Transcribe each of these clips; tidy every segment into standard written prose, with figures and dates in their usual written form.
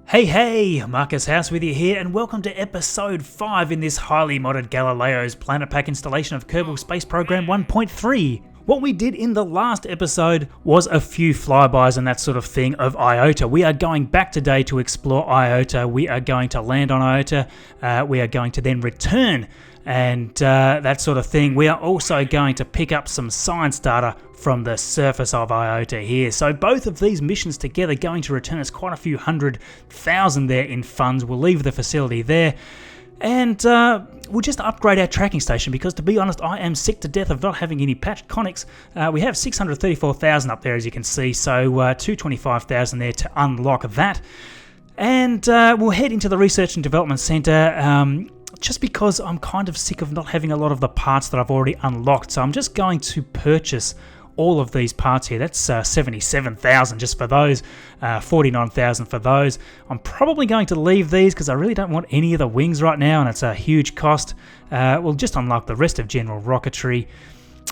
Hey, Marcus House with you here, and welcome to episode 5 in this highly modded Galileo's Planet Pack installation of Kerbal Space Program 1.3. What we did in the last episode was a few flybys and that sort of thing of Iota. We are going back today to explore Iota. We are going to land on Iota. We are going to then return and that sort of thing. We are also going to pick up some science data from the surface of Iota here. So both of these missions together going to return us quite a few 100,000 there in funds. We'll leave the facility there. And we'll just upgrade our tracking station because, to be honest, I am sick to death of not having any patched conics. We have 634,000 up there, as you can see, so 225,000 there to unlock that. And we'll head into the Research and Development Centre just because I'm kind of sick of not having a lot of the parts that I've already unlocked. So I'm just going to purchase all of these parts here. That's 77,000 just for those, 49,000 for those. I'm probably going to leave these because I really don't want any of the wings right now, and it's a huge cost. We'll just unlock the rest of general rocketry.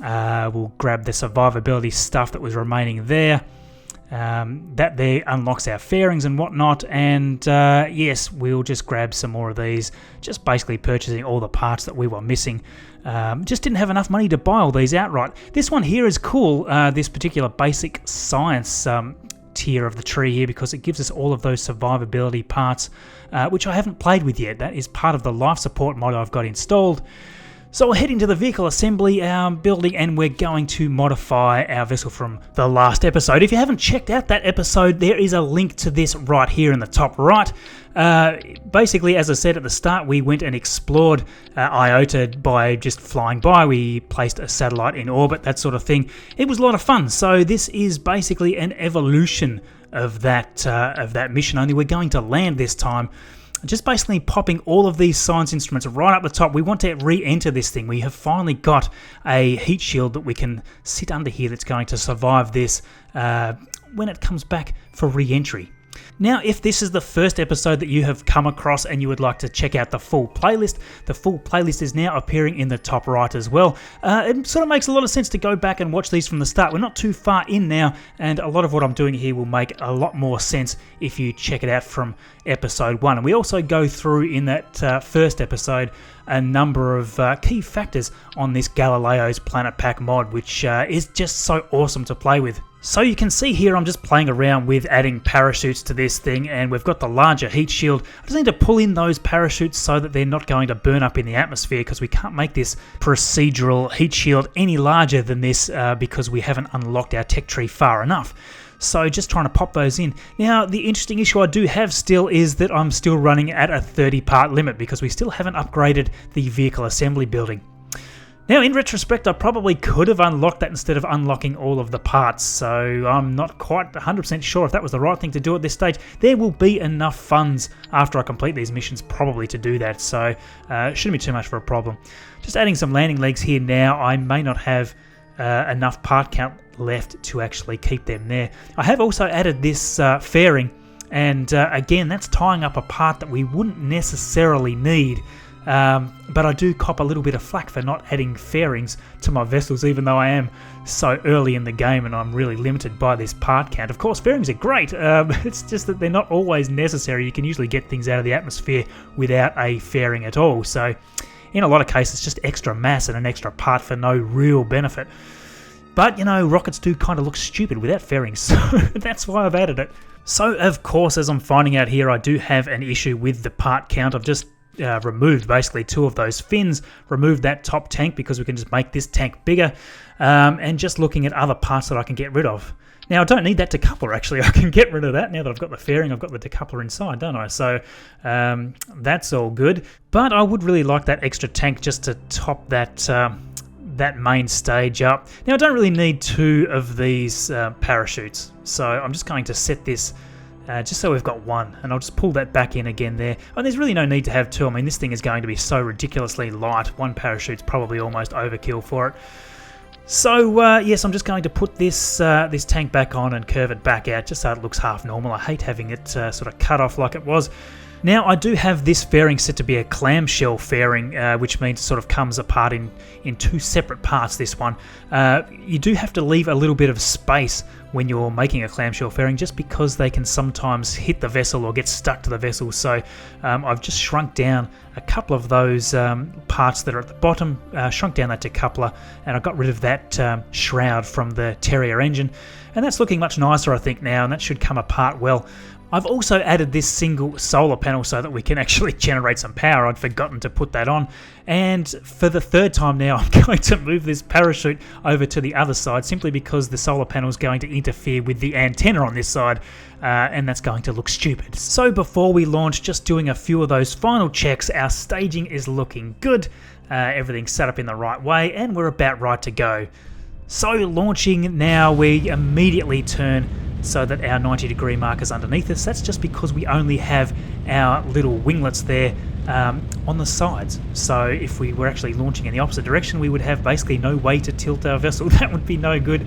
We'll grab the survivability stuff that was remaining there. That there unlocks our fairings and whatnot, and yes, we'll just grab some more of these, just basically purchasing all the parts that we were missing. Just didn't have enough money to buy all these outright. This one here is cool, this particular basic science tier of the tree here, because it gives us all of those survivability parts, which I haven't played with yet. That is part of the life support mod I've got installed. So we'll head into the vehicle assembly building, and we're going to modify our vessel from the last episode. If you haven't checked out that episode, there is a link to this right here in the top right. Basically, as I said at the start, we went and explored Iota by just flying by. We placed a satellite in orbit, that sort of thing. It was a lot of fun. So this is basically an evolution of that mission, only we're going to land this time. Just basically popping all of these science instruments right up the top. We want to re-enter this thing. We have finally got a heat shield that we can sit under here that's going to survive this when it comes back for re-entry. Now, if this is the first episode that you have come across and you would like to check out the full playlist is now appearing in the top right as well. It sort of makes a lot of sense to go back and watch these from the start. We're not too far in now, and a lot of what I'm doing here will make a lot more sense if you check it out from episode 1. And we also go through in that first episode a number of key factors on this Galileo's Planet Pack mod, which is just so awesome to play with. So you can see here I'm just playing around with adding parachutes to this thing, and we've got the larger heat shield. I just need to pull in those parachutes so that they're not going to burn up in the atmosphere, because we can't make this procedural heat shield any larger than this because we haven't unlocked our tech tree far enough. So just trying to pop those in. Now, the interesting issue I do have still is that I'm still running at a 30-part limit because we still haven't upgraded the vehicle assembly building. Now, in retrospect, I probably could have unlocked that instead of unlocking all of the parts, so I'm not quite 100% sure if that was the right thing to do at this stage. There will be enough funds after I complete these missions probably to do that, so shouldn't be too much for a problem. Just adding some landing legs here now. I may not have enough part count left to actually keep them there. I have also added this fairing, and again, that's tying up a part that we wouldn't necessarily need. But I do cop a little bit of flack for not adding fairings to my vessels, even though I am so early in the game and I'm really limited by this part count. Of course, fairings are great, it's just that they're not always necessary. You can usually get things out of the atmosphere without a fairing at all, so in a lot of cases, just extra mass and an extra part for no real benefit. But, you know, rockets do kind of look stupid without fairings, so that's why I've added it. So, of course, as I'm finding out here, I do have an issue with the part count. I've just removed basically 2 of those fins, removed that top tank because we can just make this tank bigger, and just looking at other parts that I can get rid of. Now, I don't need that decoupler, actually. I can get rid of that now that I've got the fairing. I've got the decoupler inside, don't I? So that's all good. But I would really like that extra tank just to top that main stage up. Now, I don't really need 2 of these parachutes, so I'm just going to set this just so we've got 1, and I'll just pull that back in again there. And there's really no need to have 2. I mean, this thing is going to be so ridiculously light. 1 parachute's probably almost overkill for it. So yes, I'm just going to put this this tank back on and curve it back out just so it looks half normal. I hate having it sort of cut off like it was. Now I do have this fairing set to be a clamshell fairing, which means it sort of comes apart in two separate parts, this one. You do have to leave a little bit of space when you're making a clamshell fairing, just because they can sometimes hit the vessel or get stuck to the vessel. So I've just shrunk down a couple of those parts that are at the bottom, shrunk down that to coupler, and I got rid of that shroud from the Terrier engine, and that's looking much nicer I think now, and that should come apart well. I've also added this single solar panel so that we can actually generate some power. I'd forgotten to put that on. And for the third time now, I'm going to move this parachute over to the other side, simply because the solar panel is going to interfere with the antenna on this side, and that's going to look stupid. So before we launch, just doing a few of those final checks. Our staging is looking good, everything's set up in the right way, and we're about right to go. So launching now, we immediately turn so that our 90-degree mark is underneath us. That's just because we only have our little winglets there on the sides. So if we were actually launching in the opposite direction, we would have basically no way to tilt our vessel. That would be no good.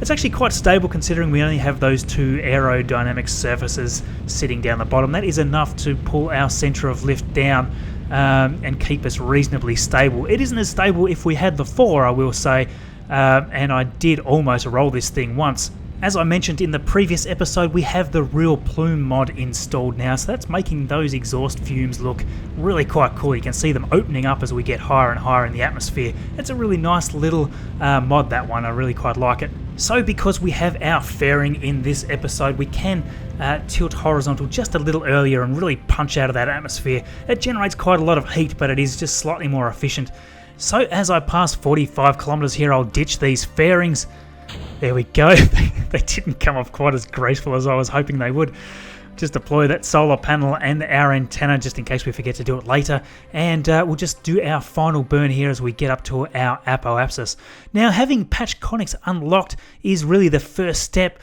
It's actually quite stable considering we only have those two aerodynamic surfaces sitting down the bottom. That is enough to pull our centre of lift down and keep us reasonably stable. It isn't as stable if we had the 4, I will say, and I did almost roll this thing once. As I mentioned in the previous episode, we have the Real Plume mod installed now, so that's making those exhaust fumes look really quite cool. You can see them opening up as we get higher and higher in the atmosphere. It's a really nice little mod, that one. I really quite like it. So because we have our fairing in this episode, we can tilt horizontal just a little earlier and really punch out of that atmosphere. It generates quite a lot of heat, but it is just slightly more efficient. So as I pass 45 kilometers here, I'll ditch these fairings. There we go. They didn't come off quite as graceful as I was hoping they would. Just deploy that solar panel and our antenna just in case we forget to do it later, and we'll just do our final burn here as we get up to our apoapsis. Now, having patch conics unlocked is really the first step.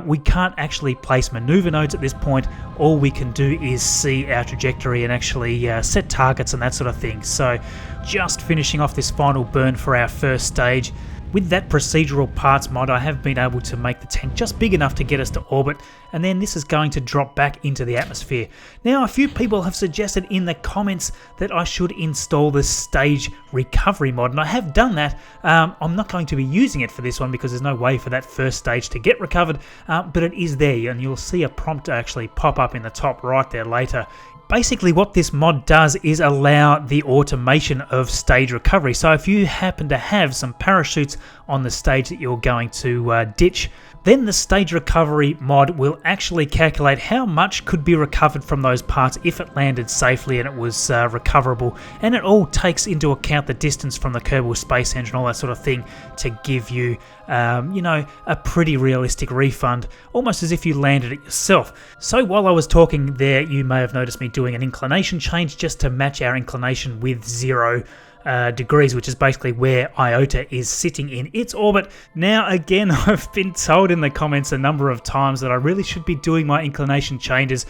We can't actually place maneuver nodes at this point. All we can do is see our trajectory and actually set targets and that sort of thing. So just finishing off this final burn for our first stage. With that procedural parts mod, I have been able to make the tank just big enough to get us to orbit, and then this is going to drop back into the atmosphere. Now, a few people have suggested in the comments that I should install the stage recovery mod, and I have done that. I'm not going to be using it for this one because there's no way for that first stage to get recovered, but it is there, and you'll see a prompt actually pop up in the top right there later. Basically what this mod does is allow the automation of stage recovery. So if you happen to have some parachutes on the stage that you're going to ditch, then the stage recovery mod will actually calculate how much could be recovered from those parts if it landed safely and it was recoverable, and it all takes into account the distance from the Kerbal Space Engine, all that sort of thing, to give you, a pretty realistic refund, almost as if you landed it yourself. So while I was talking there, you may have noticed me doing an inclination change just to match our inclination with 0 degrees, which is basically where Iota is sitting in its orbit. Now again, I've been told in the comments a number of times that I really should be doing my inclination changes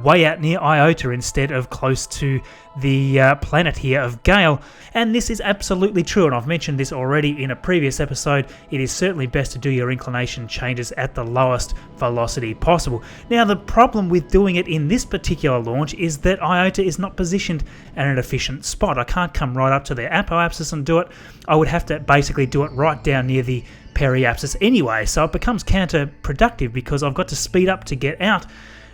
way out near Iota instead of close to the planet here of Gale, and this is absolutely true, and I've mentioned this already in a previous episode. It is certainly best to do your inclination changes at the lowest velocity possible. Now the problem with doing it in this particular launch is that Iota is not positioned at an efficient spot. I can't come right up to the apoapsis and do it. I would have to basically do it right down near the periapsis anyway, so it becomes counterproductive because I've got to speed up to get out.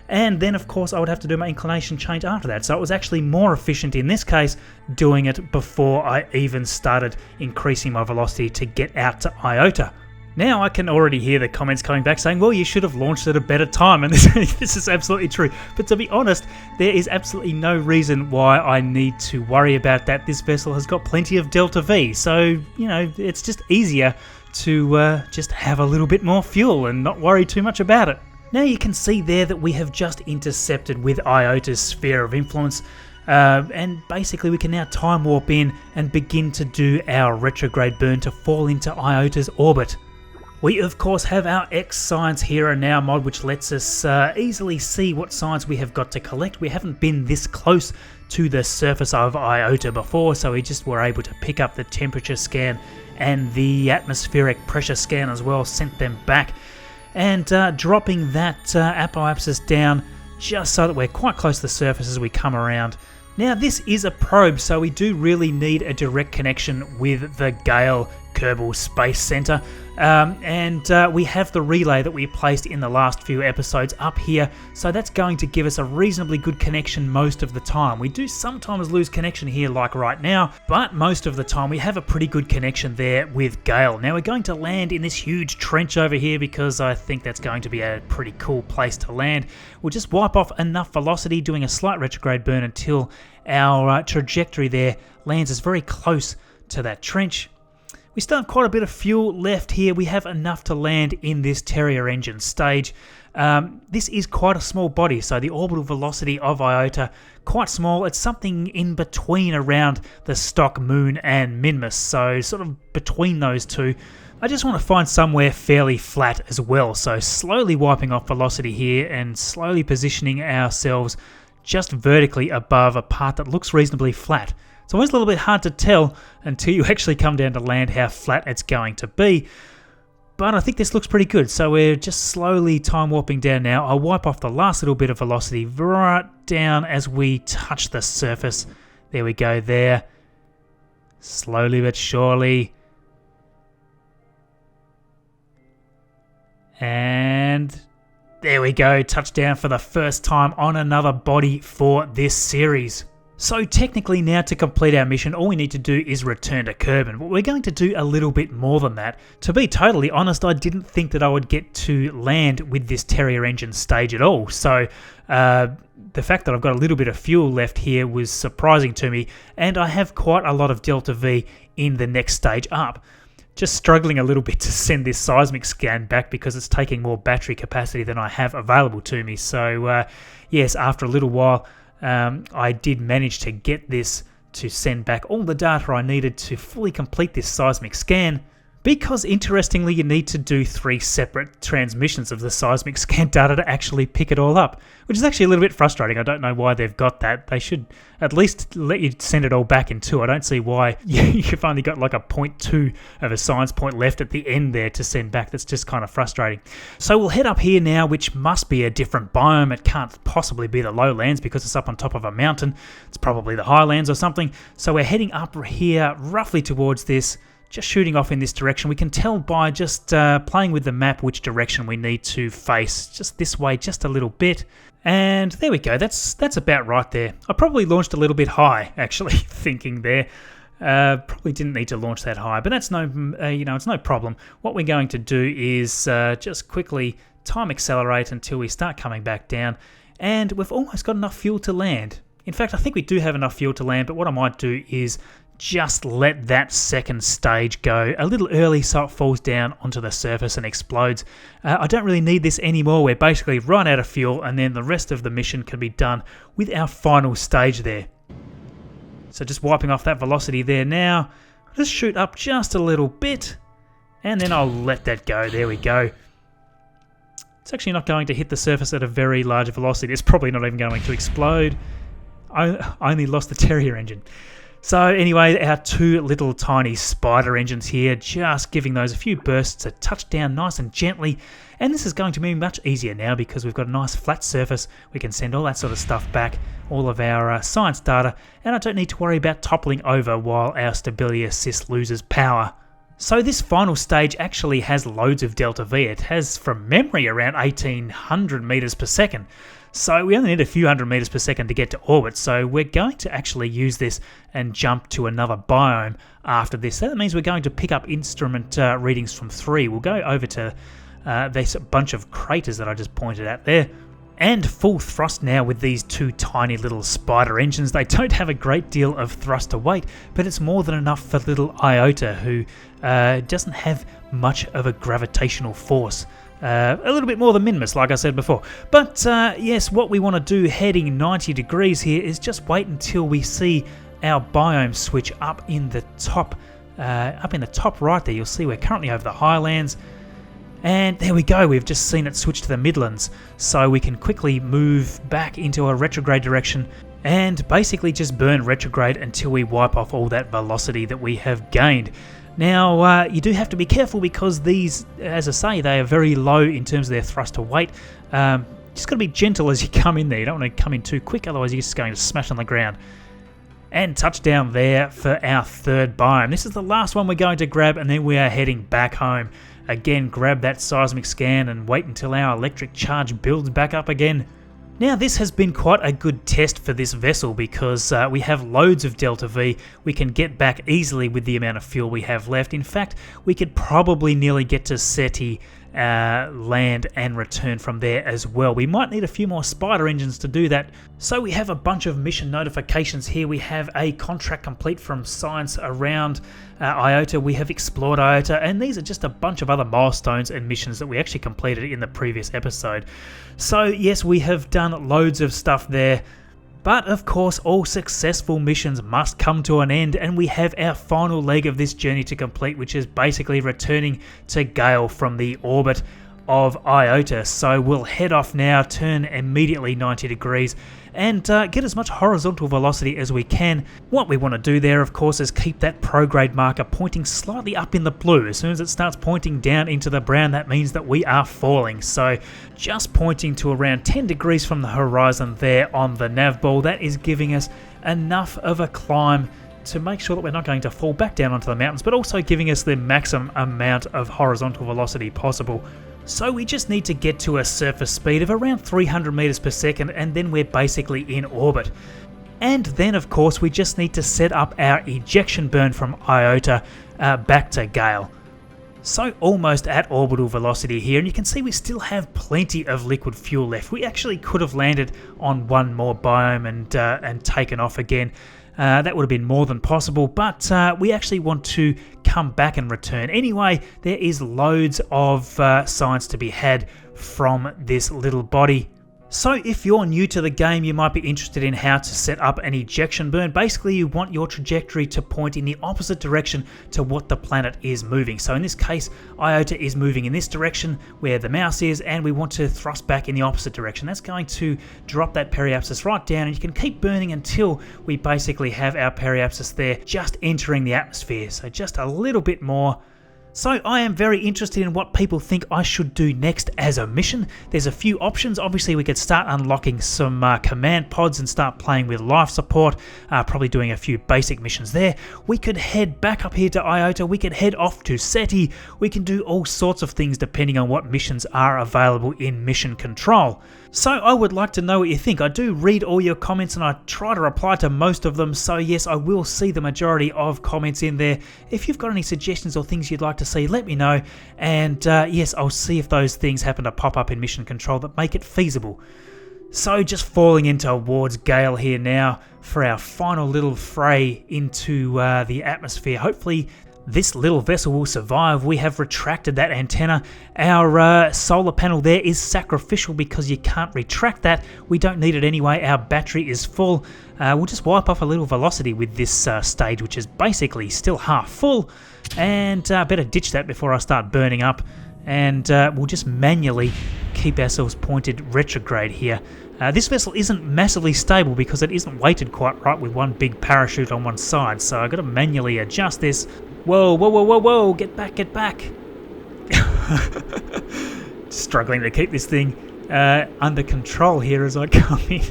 And then of course I would have to do my inclination change after that. So it was actually more efficient in this case doing it before I even started increasing my velocity to get out to Iota. Now I can already hear the comments coming back saying, well, you should have launched at a better time, and this is absolutely true. But to be honest, there is absolutely no reason why I need to worry about that. This vessel has got plenty of delta V, so, it's just easier to just have a little bit more fuel and not worry too much about it. Now you can see there that we have just intercepted with Iota's sphere of influence, and basically we can now time warp in and begin to do our retrograde burn to fall into Iota's orbit. We of course have our X Science Here and Now mod, which lets us easily see what science we have got to collect. We haven't been this close to the surface of Iota before, so we just were able to pick up the temperature scan and the atmospheric pressure scan as well, sent them back. And dropping that apoapsis down just so that we're quite close to the surface as we come around. Now this is a probe, so we do really need a direct connection with the Gale Kerbal Space Center, and we have the relay that we placed in the last few episodes up here, so that's going to give us a reasonably good connection most of the time. We do sometimes lose connection here like right now, but most of the time we have a pretty good connection there with Gale. Now we're going to land in this huge trench over here because I think that's going to be a pretty cool place to land. We'll just wipe off enough velocity, doing a slight retrograde burn until our trajectory there lands us very close to that trench. We still have quite a bit of fuel left here. We have enough to land in this Terrier engine stage. This is quite a small body, so the orbital velocity of Iota, quite small. It's something in between around the stock Moon and Minmus, so sort of between those two. I just want to find somewhere fairly flat as well, so slowly wiping off velocity here and slowly positioning ourselves just vertically above a part that looks reasonably flat. It's always a little bit hard to tell until you actually come down to land how flat it's going to be, but I think this looks pretty good. So we're just slowly time warping down now. I'll wipe off the last little bit of velocity right down as we touch the surface. There we go there. Slowly but surely. And there we go, touchdown for the first time on another body for this series. So technically now, to complete our mission, all we need to do is return to Kerbin, but we're going to do a little bit more than that. To be totally honest, I didn't think that I would get to land with this Terrier engine stage at all, so the fact that I've got a little bit of fuel left here was surprising to me, and I have quite a lot of Delta V in the next stage up. Just struggling a little bit to send this seismic scan back because it's taking more battery capacity than I have available to me. So yes, after a little while, I did manage to get this to send back all the data I needed to fully complete this seismic scan, because interestingly you need to do 3 separate transmissions of the seismic scan data to actually pick it all up, which is actually a little bit frustrating. I don't know why they've got that. They should at least let you send it all back in 2. I don't see why you've only got like a 0.2 of a science point left at the end there to send back. That's just kind of frustrating. So we'll head up here now, which must be a different biome. It can't possibly be the lowlands because it's up on top of a mountain. It's probably the highlands or something. So we're heading up here roughly towards this, just shooting off in this direction. We can tell by just playing with the map which direction we need to face. Just this way, just a little bit. And there we go. That's about right there. I probably launched a little bit high, actually, thinking there. Probably didn't need to launch that high, but that's no, it's no problem. What we're going to do is just quickly time accelerate until we start coming back down, and we've almost got enough fuel to land. In fact, I think we do have enough fuel to land, but what I might do is just let that second stage go a little early so it falls down onto the surface and explodes. I don't really need this anymore. We're basically run out of fuel, and then the rest of the mission can be done with our final stage there. So just wiping off that velocity there now. I'll just shoot up just a little bit, and then I'll let that go. There we go. It's actually not going to hit the surface at a very large velocity. It's probably not even going to explode. I only lost the Terrier engine. So anyway, our 2 little tiny spider engines here, just giving those a few bursts to touch down nice and gently. And this is going to be much easier now because we've got a nice flat surface. We can send all that sort of stuff back, all of our science data, and I don't need to worry about toppling over while our stability assist loses power. So this final stage actually has loads of Delta V. It has, from memory, around 1800 meters per second. So we only need a few hundred meters per second to get to orbit, so we're going to actually use this and jump to another biome after this. So that means we're going to pick up instrument readings from 3. We'll go over to this bunch of craters that I just pointed at there. And full thrust now with these 2 tiny little spider engines. They don't have a great deal of thrust to weight, but it's more than enough for little Iota, who doesn't have much of a gravitational force. A little bit more than Minmus, like I said before. But yes, what we want to do heading 90 degrees here is just wait until we see our biome switch up in the top right there. You'll see we're currently over the highlands. And there we go, we've just seen it switch to the Midlands, so we can quickly move back into a retrograde direction and basically just burn retrograde until we wipe off all that velocity that we have gained. Now, you do have to be careful because these, as I say, they are very low in terms of their thrust to weight. Just got to be gentle as you come in there. You don't want to come in too quick, otherwise you're just going to smash on the ground. And touchdown there for our third biome. This is the last one we're going to grab, and then we are heading back home. Again, grab that seismic scan and wait until our electric charge builds back up again. Now this has been quite a good test for this vessel because we have loads of Delta V. We can get back easily with the amount of fuel we have left. In fact, we could probably nearly get to SETI, land and return from there as well. We might need a few more spider engines to do that. So we have a bunch of mission notifications here. We have a contract complete from science around Iota. We have explored Iota, and these are just a bunch of other milestones and missions that we actually completed in the previous episode. So yes, we have done loads of stuff there. But of course, all successful missions must come to an end, and we have our final leg of this journey to complete, which is basically returning to Gale from the orbit of Iota. So we'll head off now, turn immediately 90 degrees, and get as much horizontal velocity as we can. What we want to do there, of course, is keep that prograde marker pointing slightly up in the blue. As soon as it starts pointing down into the brown, that means that we are falling. So just pointing to around 10 degrees from the horizon there on the nav ball, that is giving us enough of a climb to make sure that we're not going to fall back down onto the mountains, but also giving us the maximum amount of horizontal velocity possible. So we just need to get to a surface speed of around 300 meters per second, and then we're basically in orbit. And then of course we just need to set up our ejection burn from Iota back to Gale. So almost at orbital velocity here, and you can see we still have plenty of liquid fuel left. We actually could have landed on one more biome and taken off again. That would have been more than possible, but we actually want to come back and return. Anyway, there is loads of science to be had from this little body. So if you're new to the game, you might be interested in how to set up an ejection burn. Basically, you want your trajectory to point in the opposite direction to what the planet is moving. So in this case, Iota is moving in this direction where the mouse is, and we want to thrust back in the opposite direction. That's going to drop that periapsis right down, and you can keep burning until we basically have our periapsis there just entering the atmosphere. So just a little bit more. So I am very interested in what people think I should do next as a mission. There's a few options. Obviously we could start unlocking some command pods and start playing with life support, probably doing a few basic missions there. We could head back up here to Iota, we could head off to SETI, we can do all sorts of things depending on what missions are available in mission control. So I would like to know what you think. I do read all your comments and I try to reply to most of them, so yes, I will see the majority of comments in there. If you've got any suggestions or things you'd like to see, let me know, and yes, I'll see if those things happen to pop up in mission control that make it feasible. So just falling in towards Gale here now for our final little fray into the atmosphere. Hopefully this little vessel will survive. We have retracted that antenna. Our solar panel there is sacrificial because you can't retract that. We don't need it anyway. Our battery is full. We'll just wipe off a little velocity with this stage, which is basically still half full. And better ditch that before I start burning up. And we'll just manually keep ourselves pointed retrograde here. This vessel isn't massively stable because it isn't weighted quite right with one big parachute on one side. So I've got to manually adjust this. Whoa, whoa, whoa, whoa, whoa, get back, get back. Struggling to keep this thing under control here as I come in.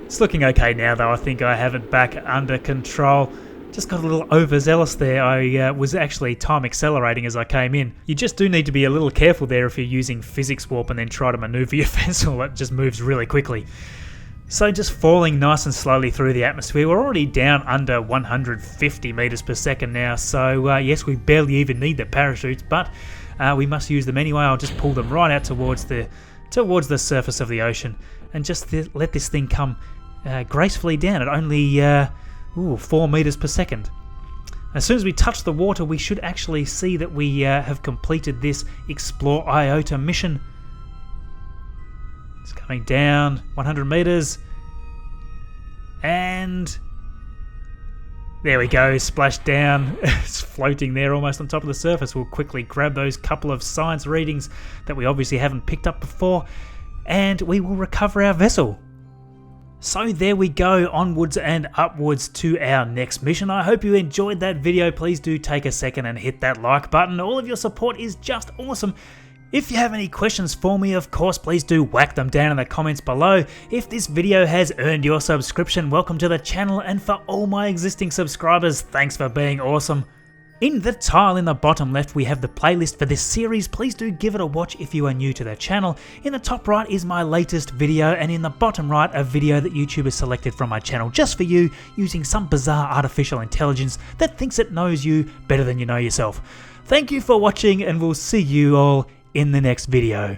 It's looking okay now though. I think I have it back under control. Just got a little overzealous there. I was actually time accelerating as I came in. You just do need to be a little careful there if you're using physics warp and then try to maneuver your vessel. It just moves really quickly. So just falling nice and slowly through the atmosphere. We're already down under 150 meters per second now. So yes, we barely even need the parachutes, but we must use them anyway. I'll just pull them right out towards the surface of the ocean and just let this thing come gracefully down at only 4 meters per second. As soon as we touch the water, we should actually see that we have completed this Explore Iota mission. It's coming down 100 meters, and there we go, splashed down. It's floating there almost on top of the surface. We'll quickly grab those couple of science readings that we obviously haven't picked up before, and we will recover our vessel. So there we go, onwards and upwards to our next mission. I hope you enjoyed that video. Please do take a second and hit that like button. All of your support is just awesome. If you have any questions for me, of course, please do whack them down in the comments below. If this video has earned your subscription, welcome to the channel, and for all my existing subscribers, thanks for being awesome. In the tile in the bottom left, we have the playlist for this series. Please do give it a watch if you are new to the channel. In the top right is my latest video, and in the bottom right, a video that YouTube has selected from my channel just for you, using some bizarre artificial intelligence that thinks it knows you better than you know yourself. Thank you for watching, and we'll see you all in the next video.